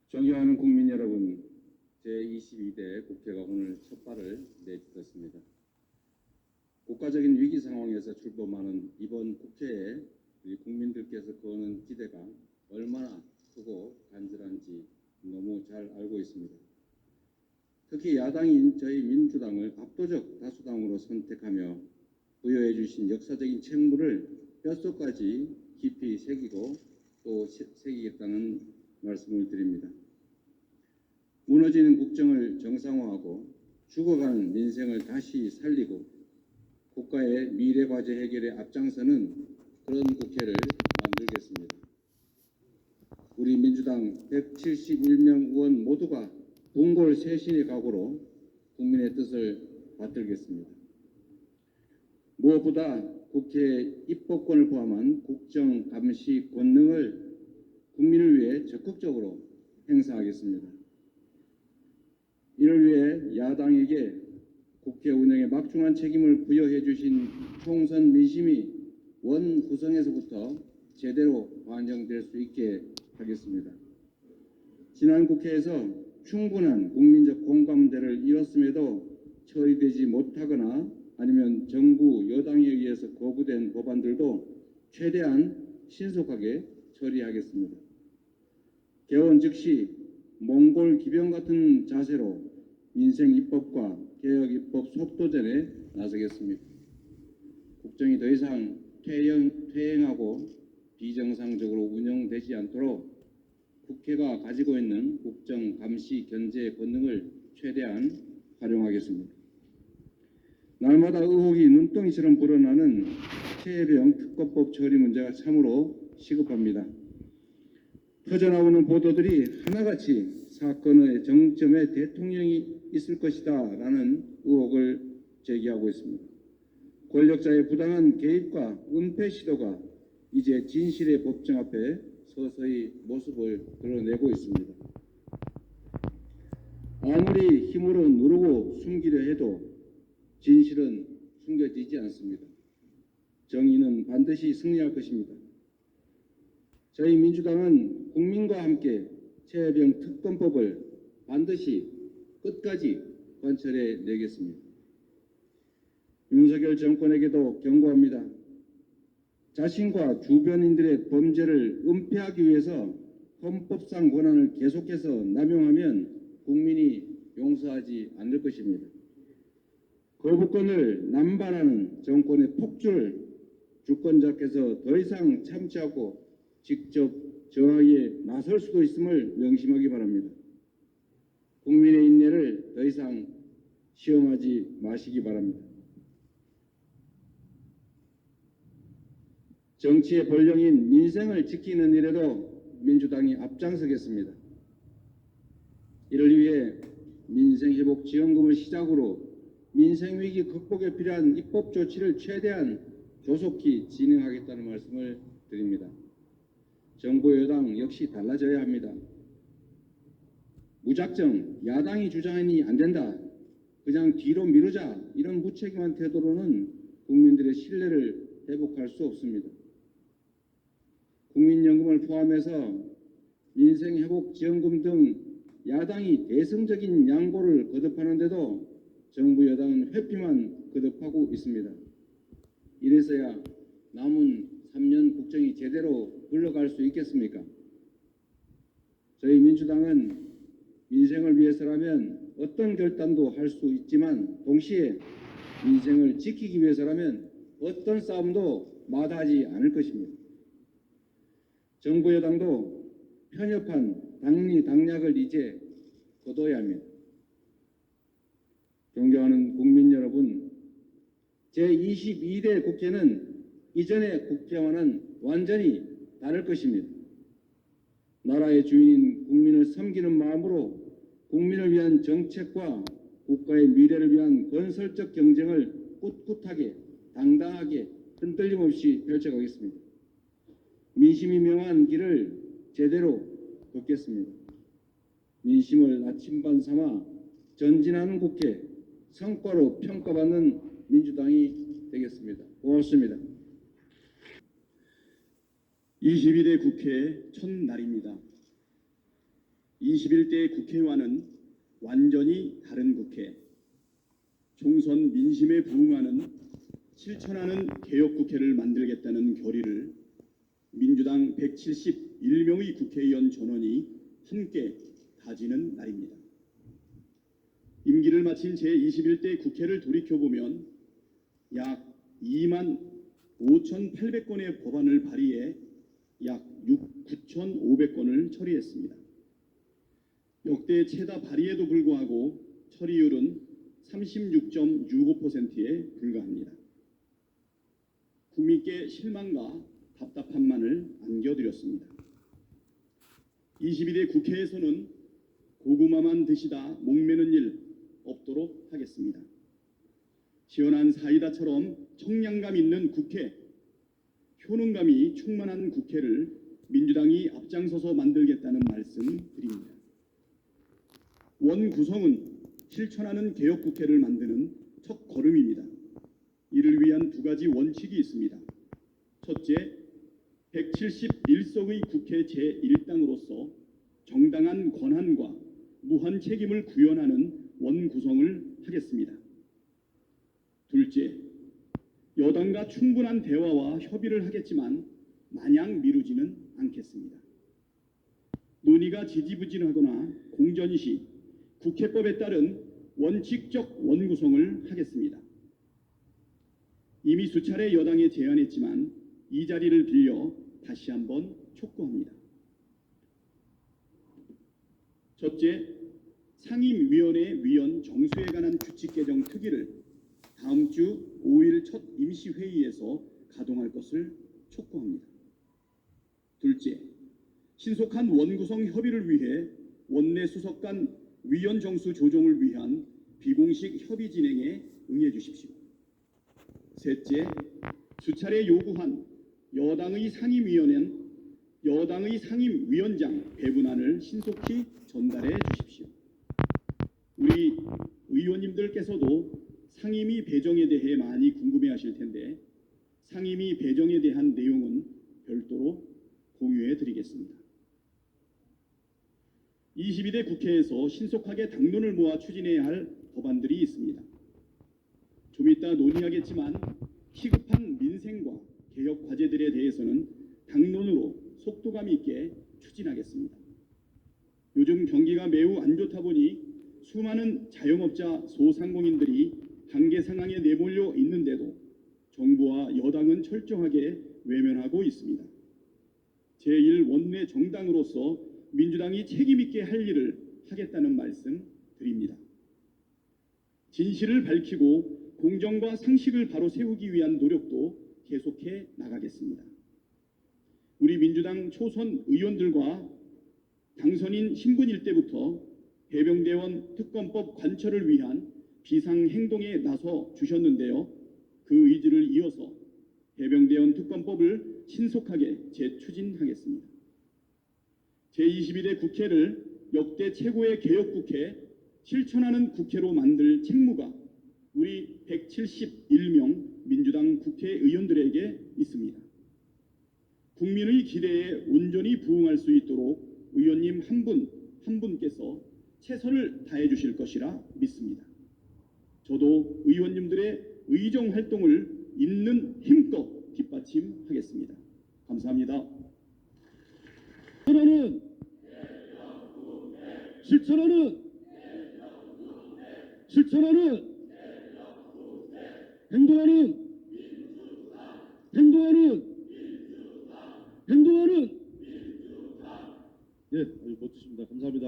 존경하는 국민 여러분, 제22대 국회가 오늘 첫 발을 내딛었습니다. 국가적인 위기 상황에서 출범하는 이번 국회에 우리 국민들께서 거는 기대가 얼마나 크고 간절한지 너무 잘 알고 있습니다. 특히 야당인 저희 민주당을 압도적 다수당으로 선택하며 부여해 주신 역사적인 책무를 뼛속까지 깊이 새기고 또 새기겠다는 말씀을 드립니다. 무너지는 국정을 정상화하고 죽어가는 민생을 다시 살리고 국가의 미래 과제 해결에 앞장서는 그런 국회를 만들겠습니다. 우리 민주당 171명 의원 모두가 동골쇄신의 각오로 국민의 뜻을 받들겠습니다. 무엇보다 국회의 입법권을 포함한 국정 감시 권능을 국민을 위해 적극적으로 행사하겠습니다. 이를 위해 야당에게 국회 운영에 막중한 책임을 부여해 주신 총선 민심이 원 구성에서부터 제대로 반영될 수 있게 하겠습니다. 지난 국회에서 충분한 국민적 공감대를 이뤘음에도 처리되지 못하거나 아니면 정부 여당에 의해서 거부된 법안들도 최대한 신속하게 처리하겠습니다. 개원 즉시 몽골 기병 같은 자세로 민생 입법과 개혁 입법 속도전에 나서겠습니다. 국정이 더 이상 퇴행하고 비정상적으로 운영되지 않도록 국회가 가지고 있는 국정 감시 견제 권능을 최대한 활용하겠습니다. 날마다 의혹이 눈덩이처럼 불어나는 최혜병 특검법 처리 문제가 참으로 시급합니다. 터져나오는 보도들이 하나같이 사건의 정점에 대통령이 있을 것이다 라는 의혹을 제기하고 있습니다. 권력자의 부당한 개입과 은폐 시도가 이제 진실의 법정 앞에 서서히 모습을 드러내고 있습니다. 아무리 힘으로 누르고 숨기려 해도 진실은 숨겨지지 않습니다. 정의는 반드시 승리할 것입니다. 저희 민주당은 국민과 함께 최혜병 특검법을 반드시 끝까지 관철해 내겠습니다. 윤석열 정권에게도 경고합니다. 자신과 주변인들의 범죄를 은폐하기 위해서 헌법상 권한을 계속해서 남용하면 국민이 용서하지 않을 것입니다. 거부권을 남발하는 정권의 폭주를 주권자께서 더 이상 참지하고 직접 저항에 나설 수도 있음을 명심하기 바랍니다. 국민의 인내를 더 이상 시험하지 마시기 바랍니다. 정치의 본령인 민생을 지키는 일에도 민주당이 앞장서겠습니다. 이를 위해 민생회복지원금을 시작으로 민생위기 극복에 필요한 입법 조치를 최대한 조속히 진행하겠다는 말씀을 드립니다. 정부 여당 역시 달라져야 합니다. 무작정 야당이 주장하니 안 된다, 그냥 뒤로 미루자, 이런 무책임한 태도로는 국민들의 신뢰를 회복할 수 없습니다. 국민연금을 포함해서 민생회복지원금 등 야당이 대승적인 양보를 거듭하는데도 정부 여당은 회피만 거듭하고 있습니다. 이래서야 남은 3년 국정이 제대로 굴러갈 수 있겠습니까? 저희 민주당은 민생을 위해서라면 어떤 결단도 할 수 있지만 동시에 민생을 지키기 위해서라면 어떤 싸움도 마다하지 않을 것입니다. 정부 여당도 편협한 당리당략을 이제 거둬야 합니다. 존경하는 국민 여러분, 제22대 국회는 이전의 국회와는 완전히 다를 것입니다. 나라의 주인인 국민을 섬기는 마음으로 국민을 위한 정책과 국가의 미래를 위한 건설적 경쟁을 꿋꿋하게 당당하게 흔들림 없이 펼쳐가겠습니다. 민심이 명한 길을 제대로 걷겠습니다. 민심을 나침반 삼아 전진하는 국회, 성과로 평가받는 민주당이 되겠습니다. 고맙습니다. 22대 국회 첫날입니다. 21대 국회와는 완전히 다른 국회, 총선 민심에 부응하는 실천하는 개혁국회를 만들겠다는 결의를 민주당 171명의 국회의원 전원이 함께 다지는 날입니다. 임기를 마친 제21대 국회를 돌이켜보면 약 2만 5,800건의 법안을 발의해 약 9,500건을 처리했습니다. 역대 최다 발의에도 불구하고 처리율은 36.65%에 불과합니다. 국민께 실망과 답답함만을 안겨드렸습니다. 22대 국회에서는 고구마만 드시다 목매는 일 없도록 하겠습니다. 시원한 사이다처럼 청량감 있는 국회, 효능감이 충만한 국회를 민주당이 앞장서서 만들겠다는 말씀 드립니다. 원 구성은 실천하는 개혁국회를 만드는 첫 걸음입니다. 이를 위한 두 가지 원칙이 있습니다. 첫째, 171석의 국회 제1당으로서 정당한 권한과 무한 책임을 구현하는 원 구성을 하겠습니다. 둘째, 여당과 충분한 대화와 협의를 하겠지만 마냥 미루지는 않겠습니다. 논의가 지지부진하거나 공전이 시 국회법에 따른 원칙적 원구성을 하겠습니다. 이미 수차례 여당에 제안했지만 이 자리를 빌려 다시 한번 촉구합니다. 첫째, 상임위원회 위원 정수에 관한 규칙 개정 특위를 다음 주 5일 첫 임시회의에서 가동할 것을 촉구합니다. 둘째, 신속한 원구성 협의를 위해 원내 수석 간 위원 정수 조정을 위한 비공식 협의 진행에 응해 주십시오. 셋째, 수차례 요구한 여당의 상임위원장 배분안을 신속히 전달해 주십시오. 우리 의원님들께서도 상임위 배정에 대해 많이 궁금해하실 텐데 상임위 배정에 대한 내용은 별도로 공유해 드리겠습니다. 22대 국회에서 신속하게 당론을 모아 추진해야 할 법안들이 있습니다. 좀 이따 논의하겠지만 시급한 민생과 개혁 과제들에 대해서는 당론으로 속도감 있게 추진하겠습니다. 요즘 경기가 매우 안 좋다 보니 수많은 자영업자 소상공인들이 한계 상황에 내몰려 있는데도 정부와 여당은 철저하게 외면하고 있습니다. 제1원내 정당으로서 민주당이 책임있게 할 일을 하겠다는 말씀 드립니다. 진실을 밝히고 공정과 상식을 바로 세우기 위한 노력도 계속해 나가겠습니다. 우리 민주당 초선 의원들과 당선인 신분일 때부터 해병대원 특검법 관철을 위한 비상행동에 나서 주셨는데요. 그 의지를 이어서 해병대원 특검법을 신속하게 재추진하겠습니다. 제22대 국회를 역대 최고의 개혁국회, 실천하는 국회로 만들 책무가 우리 171명 민주당 국회의원들에게 있습니다. 국민의 기대에 온전히 부응할 수 있도록 의원님 한 분 한 분께서 최선을 다해 주실 것이라 믿습니다. 저도 의원님들의 의정 활동을 있는 힘껏 뒷받침하겠습니다. 감사합니다. 실천하는 행동하는 예, 멋지십니다. 감사합니다.